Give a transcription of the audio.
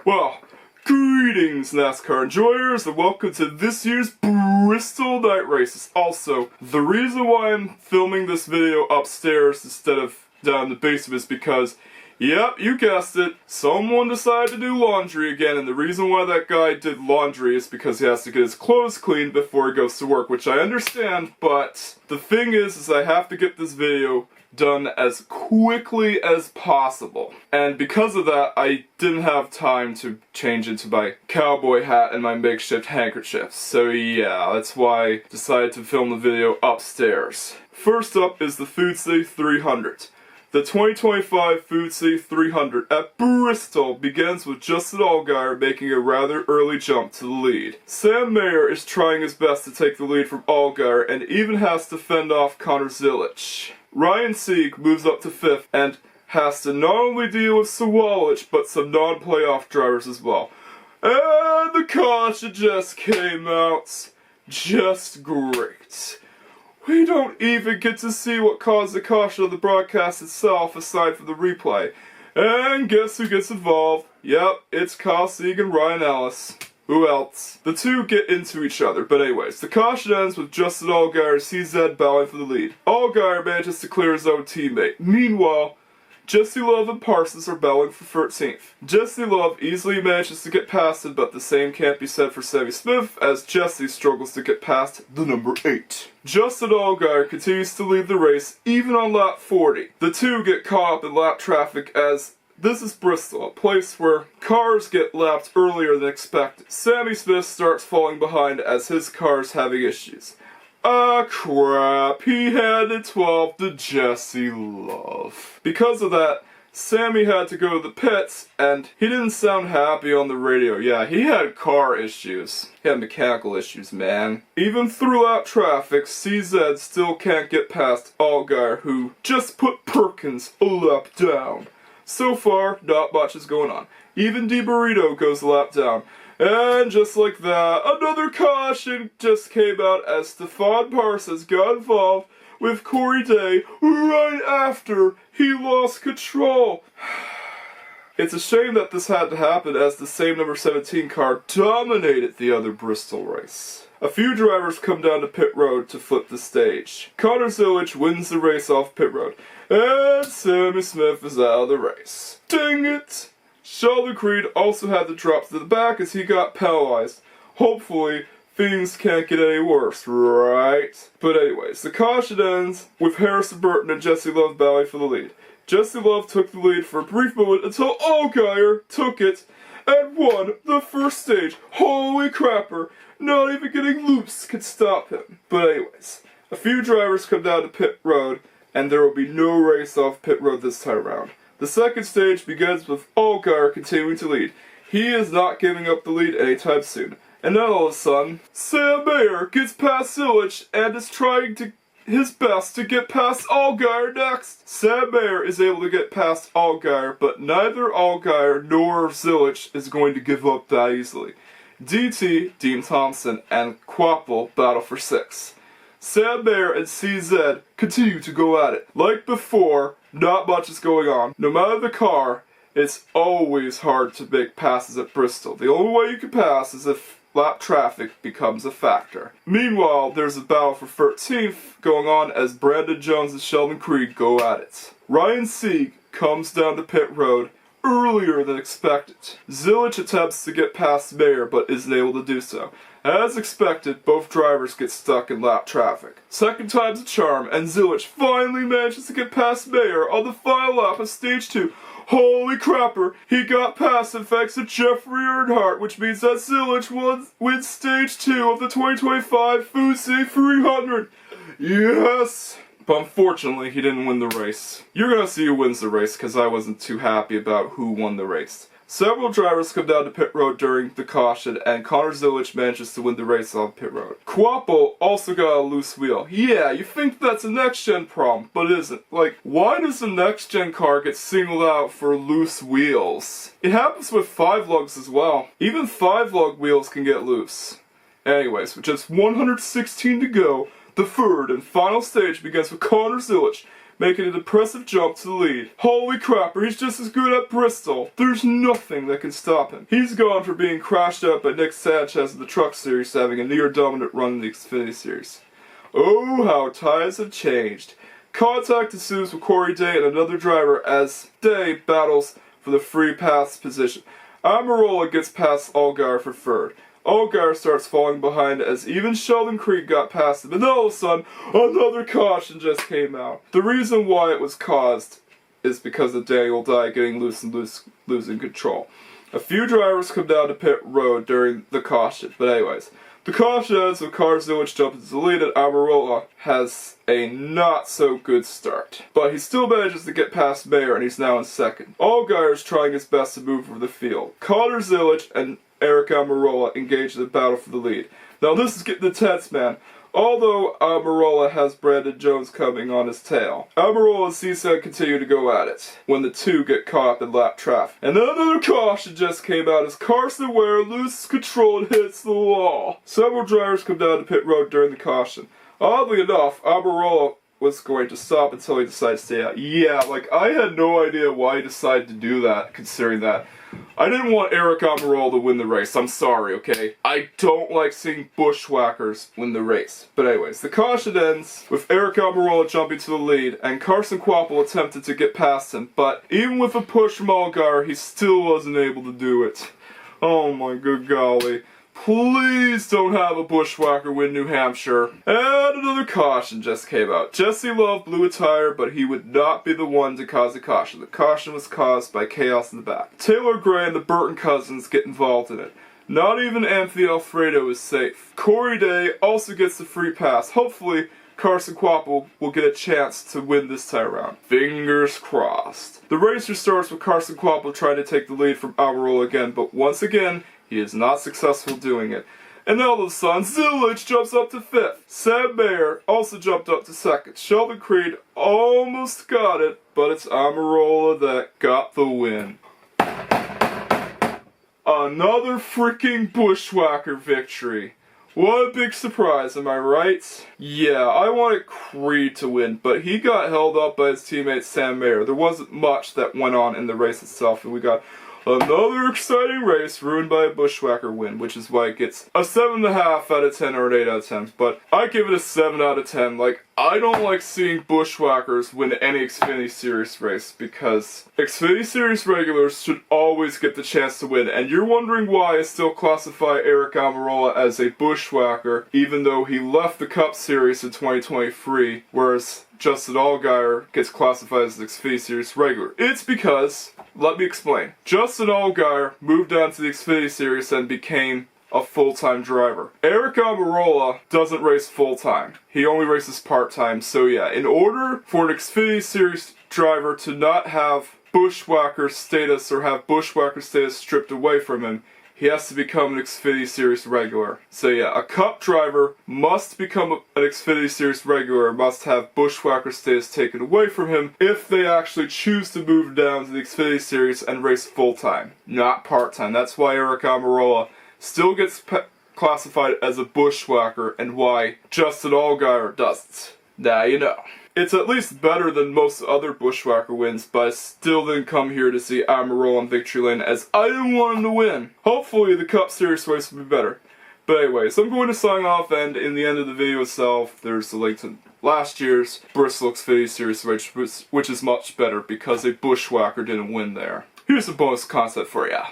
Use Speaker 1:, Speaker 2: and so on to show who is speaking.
Speaker 1: Well, greetings NASCAR enjoyers and welcome to this year's Bristol night races. Also, the reason why I'm filming this video upstairs instead of down in the basement is because, yep, you guessed it, someone decided to do laundry again, and the reason why that guy did laundry is because he has to get his clothes cleaned before he goes to work, which I understand, but the thing is I have to get this video done as quickly as possible. And because of that, I didn't have time to change into my cowboy hat and my makeshift handkerchief. So yeah, that's why I decided to film the video upstairs. First up is the Food City 300. The 2025 Food City 300 at Bristol begins with Justin Allgaier making a rather early jump to the lead. Sam Mayer is trying his best to take the lead from Allgaier and even has to fend off Connor Zillisch. Ryan Sieg moves up to 5th and has to not only deal with Zillisch but some non-playoff drivers as well. And the caution just came out. Just great. We don't even get to see what caused the caution of the broadcast itself aside from the replay. And guess who gets involved? Yep, it's Kyle Sieg and Ryan Ellis. Who else? The two get into each other, but anyways, the caution ends with Justin Allgaier and CZ battling for the lead. Allgaier manages to clear his own teammate. Meanwhile, Jesse Love and Parsons are battling for 13th. Jesse Love easily manages to get past him, but the same can't be said for Sammy Smith, as Jesse struggles to get past the number 8. Justin Allgaier continues to lead the race, even on lap 40. The two get caught up in lap traffic as this is Bristol, a place where cars get lapped earlier than expected. Sammy Smith starts falling behind as his car's having issues. Ah crap, he handed 12 to Jesse Love. Because of that, Sammy had to go to the pits, and he didn't sound happy on the radio. Yeah, he had car issues. He had mechanical issues, man. Even throughout traffic, CZ still can't get past Allgaier, who just put Perkins a lap down. So far, not much is going on. Even DiBurrito goes a lap down. And just like that, another caution just came out as Stefan Parsons got involved with Corey Day right after he lost control. It's a shame that this had to happen as the same number 17 car dominated the other Bristol race. A few drivers come down to pit road to flip the stage. Connor Zillisch wins the race off pit road, and Sammy Smith is out of the race. Dang it! Sheldon Creed also had to drop to the back as he got penalized. Hopefully, things can't get any worse, right? But anyways, the caution ends with Harrison Burton and Jesse Love battling for the lead. Jesse Love took the lead for a brief moment until Allgaier took it and won the first stage. Holy crapper! Not even getting loose could stop him. But anyways, a few drivers come down to pit road, and there will be no race off pit road this time around. The second stage begins with Allgaier continuing to lead. He is not giving up the lead anytime soon. And then all of a sudden, Sam Mayer gets past Zillisch and is trying his best to get past Allgaier next. Sam Mayer is able to get past Allgaier, but neither Allgaier nor Zillisch is going to give up that easily. DT, Dean Thompson, and Quapple battle for 6. Sam Mayer and CZ continue to go at it. Like before, not much is going on. No matter the car, it's always hard to make passes at Bristol. The only way you can pass is if lap traffic becomes a factor. Meanwhile, there's a battle for 13th going on as Brandon Jones and Sheldon Creed go at it. Ryan Sieg comes down to pit road earlier than expected. Zillisch attempts to get past Mayer but isn't able to do so. As expected, both drivers get stuck in lap traffic. Second time's a charm, and Zillisch finally manages to get past Mayer on the final lap of stage 2. Holy crapper, he got past him thanks to Jeffrey Earnhardt, which means that Zillisch wins stage 2 of the 2025 Food City 300. Yes! But unfortunately, he didn't win the race. You're gonna see who wins the race, because I wasn't too happy about who won the race. Several drivers come down to pit road during the caution, and Connor Zillisch manages to win the race on pit road. Quapple also got a loose wheel. Yeah, you think that's a next-gen problem, but it isn't. Like, why does the next-gen car get singled out for loose wheels? It happens with 5-lugs as well. Even 5-lug wheels can get loose. Anyways, with just 116 to go, The third and final stage begins with Connor Zillisch making an impressive jump to the lead. Holy crap, he's just as good at Bristol. There's nothing that can stop him. He's gone for being crashed out by Nick Sanchez in the Truck Series, having a near-dominant run in the Xfinity Series. Oh, how ties have changed. Contact ensues with Corey Day and another driver as Day battles for the free pass position. Almirola gets past Allgaier for third. Allgaier starts falling behind as even Sheldon Creed got past him, and then all of a sudden, another caution just came out. The reason why it was caused is because of Daniel Dye getting loose and losing control. A few drivers come down to pit road during the caution, but anyways. The caution ends with Connor Zillisch jumping to the lead, and Almirola has a not-so-good start. But he still manages to get past Mayer, and he's now in second. Allgaier is trying his best to move over the field. Connor Zillisch and Aric Almirola engage in the battle for the lead. Now this is getting intense, man. Although Almirola has Brandon Jones coming on his tail, Almirola and CSUN continue to go at it when the two get caught up in lap traffic. And then another caution just came out as Carson Ware loses control and hits the wall. Several drivers come down to pit road during the caution. Oddly enough, Almirola was going to stop until he decided to stay out. Yeah, like, I had no idea why he decided to do that, considering that I didn't want Aric Almirola to win the race. I'm sorry, okay? I don't like seeing bushwhackers win the race. But anyways, the caution ends with Aric Almirola jumping to the lead, and Carson Quapple attempted to get past him, but even with a push from Allgaier, he still wasn't able to do it. Oh my good golly. Please don't have a bushwhacker win New Hampshire. And another caution just came out. Jesse Love blew a tire, but he would not be the one to cause the caution. The caution was caused by chaos in the back. Taylor Gray and the Burton cousins get involved in it. Not even Anthony Alfredo is safe. Corey Day also gets the free pass. Hopefully, Carson Quapple will get a chance to win this time around. Fingers crossed. The race restarts with Carson Quapple trying to take the lead from Almirola again, but once again, he is not successful doing it. And all of a sudden, Zillisch jumps up to 5th. Sam Mayer also jumped up to 2nd. Sheldon Creed almost got it, but it's Almirola that got the win. Another freaking bushwhacker victory. What a big surprise, am I right? Yeah, I wanted Creed to win, but he got held up by his teammate Sam Mayer. There wasn't much that went on in the race itself, and we got another exciting race ruined by a bushwhacker win, which is why it gets a 7.5 out of 10 or an 8 out of 10. But I give it a 7 out of 10. Like, I don't like seeing bushwhackers win any Xfinity Series race because Xfinity Series regulars should always get the chance to win. And you're wondering why I still classify Aric Almirola as a bushwhacker, even though he left the Cup Series in 2023, whereas Justin Allgaier gets classified as an Xfinity Series regular. It's because, let me explain. Justin Allgaier moved on to the Xfinity Series and became a full-time driver. Aric Almirola doesn't race full-time. He only races part-time. So yeah, in order for an Xfinity Series driver to not have bushwhacker status or have bushwhacker status stripped away from him, he has to become an Xfinity Series regular. So yeah, a Cup driver must become an Xfinity Series regular, must have bushwhacker status taken away from him if they actually choose to move down to the Xfinity Series and race full-time, not part-time. That's why Aric Almirola still gets classified as a bushwhacker and why Justin Allgaier doesn't. Now you know. It's at least better than most other bushwhacker wins, but I still didn't come here to see Almirola on victory lane as I didn't want him to win. Hopefully the Cup Series race will be better. But anyway, so I'm going to sign off, and in the end of the video itself, there's a link to last year's Bristol Xfinity Series race, which is much better because a bushwhacker didn't win there. Here's some bonus content for ya.